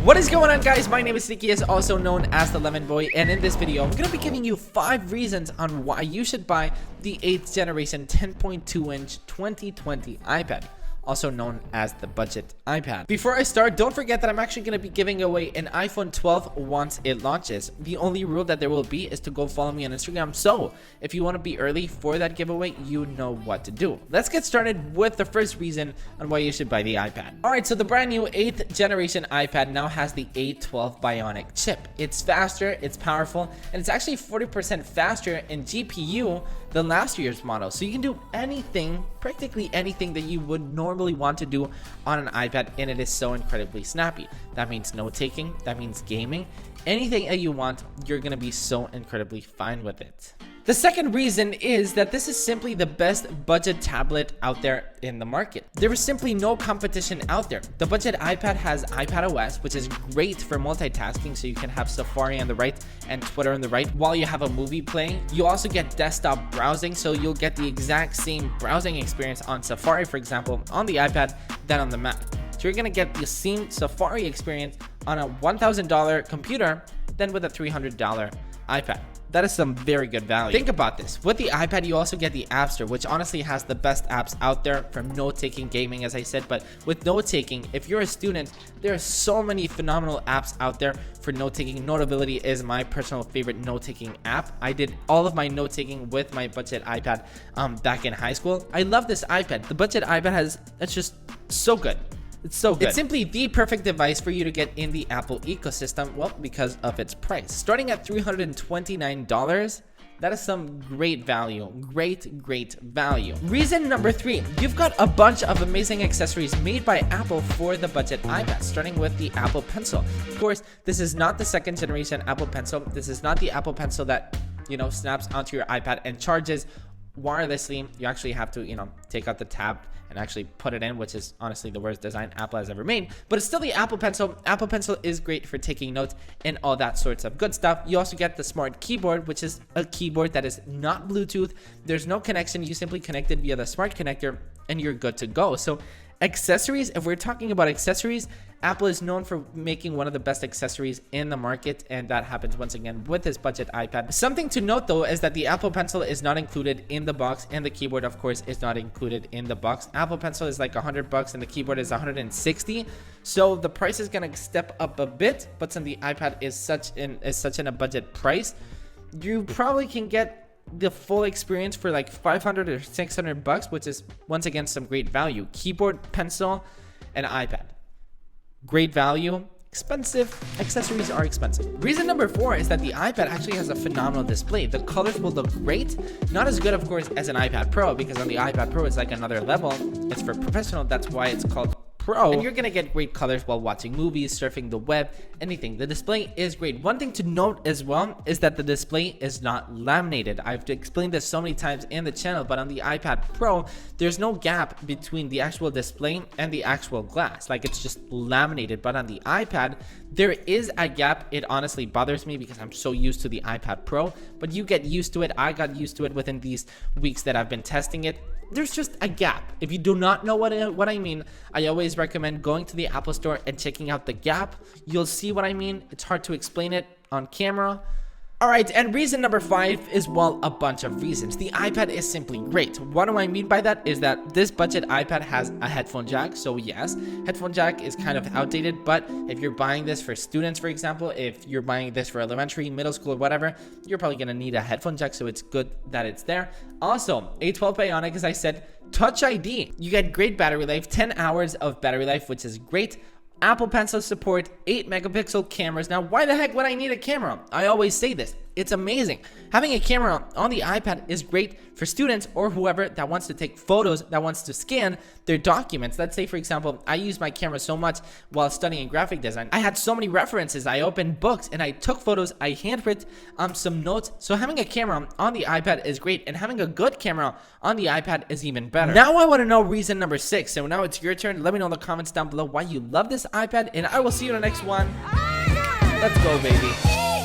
What is going on, guys? My name is Nikki, also known as the Lemon Boy, and in this video I'm gonna be giving you 5 reasons on why you should buy the 8th generation 10.2-inch 2020 iPad, also known as the budget iPad. Before I start, don't forget that I'm actually going to be giving away an iPhone 12 once it launches. The only rule that there will be is to go follow me on Instagram. So if you want to be early for that giveaway, you know what to do. Let's get started with the first reason on why you should buy the iPad. Alright, so the brand new 8th generation iPad now has the A12 Bionic chip. It's faster, it's powerful, and it's actually 40% faster in GPU than last year's model. So you can do anything, practically anything that you would normally want to do on an iPad, and it is so incredibly snappy. That means note taking, that means gaming, anything that you want, you're gonna be so incredibly fine with it. The second reason is that this is simply the best budget tablet out there in the market. There is simply no competition out there. The budget iPad has iPadOS, which is great for multitasking, so you can have Safari on the right and Twitter on the right while you have a movie playing. You also get desktop browsing, so you'll get the exact same browsing experience on Safari, for example, on the iPad than on the Mac. So you're gonna get the same Safari experience on a $1,000 computer than with a $300 iPad. That is some very good value. Think about this. With the iPad, you also get the App Store, which honestly has the best apps out there for note-taking, gaming, as I said. But with note-taking, if you're a student, there are so many phenomenal apps out there for note-taking. Notability is my personal favorite note-taking app. I did all of my note-taking with my budget iPad back in high school. I love this iPad. The budget iPad it's just so good. It's so good. It's simply the perfect device for you to get in the Apple ecosystem, well, because of its price. Starting at $329, that is some great value. Great value. Reason number 3, you've got a bunch of amazing accessories made by Apple for the budget iPad, starting with the Apple Pencil. Of course, this is not the 2nd generation Apple Pencil. This is not the Apple Pencil that, snaps onto your iPad and charges wirelessly. You actually have to, take out the tab and actually put it in, which is honestly the worst design Apple has ever made. But it's still the Apple Pencil. Apple Pencil is great for taking notes and all that sorts of good stuff. You also get the smart keyboard, which is a keyboard that is not Bluetooth. There's no connection. You simply connect it via the smart connector and you're good to go. So accessories, if we're talking about accessories, Apple is known for making one of the best accessories in the market, and that happens once again with this budget iPad. Something to note though is that the Apple Pencil is not included in the box, and the keyboard of course is not included in the box. Apple Pencil is like $100 and the keyboard is $160, so the price is gonna step up a bit. But since the iPad is such in a budget price, you probably can get the full experience for like $500 or $600, which is once again some great value. Keyboard, pencil, and iPad. Great value. Expensive. Accessories are expensive. Reason number 4 is that the iPad actually has a phenomenal display. The colors will look great. Not as good, of course, as an iPad Pro, because on the iPad Pro it's like another level. It's for professional. That's why it's called Pro, and you're gonna get great colors while watching movies, surfing the web, anything. The display is great. One thing to note as well is that the display is not laminated. I've explained this so many times in the channel, but on the iPad Pro, there's no gap between the actual display and the actual glass. Like, it's just laminated. But on the iPad, there is a gap. It honestly bothers me because I'm so used to the iPad Pro, but you get used to it. I got used to it within these weeks that I've been testing it. There's just a gap. If you do not know what I mean, I always recommend going to the Apple Store and checking out the gap. You'll see what I mean. It's hard to explain it on camera. Alright, and reason number 5 is, well, a bunch of reasons. The iPad is simply great. What do I mean by that is that this budget iPad has a headphone jack. So yes, headphone jack is kind of outdated, but if you're buying this for students, for example, if you're buying this for elementary, middle school, or whatever, you're probably gonna need a headphone jack, so it's good that it's there. Also, A12 Bionic, as I said, Touch ID. You get great battery life, 10 hours of battery life, which is great. Apple Pencil support, 8 megapixel cameras. Now, why the heck would I need a camera? I always say this. It's amazing. Having a camera on the iPad is great for students or whoever that wants to take photos, that wants to scan their documents. Let's say, for example, I use my camera so much while studying graphic design. I had so many references. I opened books and I took photos. I handwrote some notes. So having a camera on the iPad is great, and having a good camera on the iPad is even better. Now I want to know reason number 6. So now it's your turn. Let me know in the comments down below why you love this iPad, and I will see you in the next one. Let's go, baby.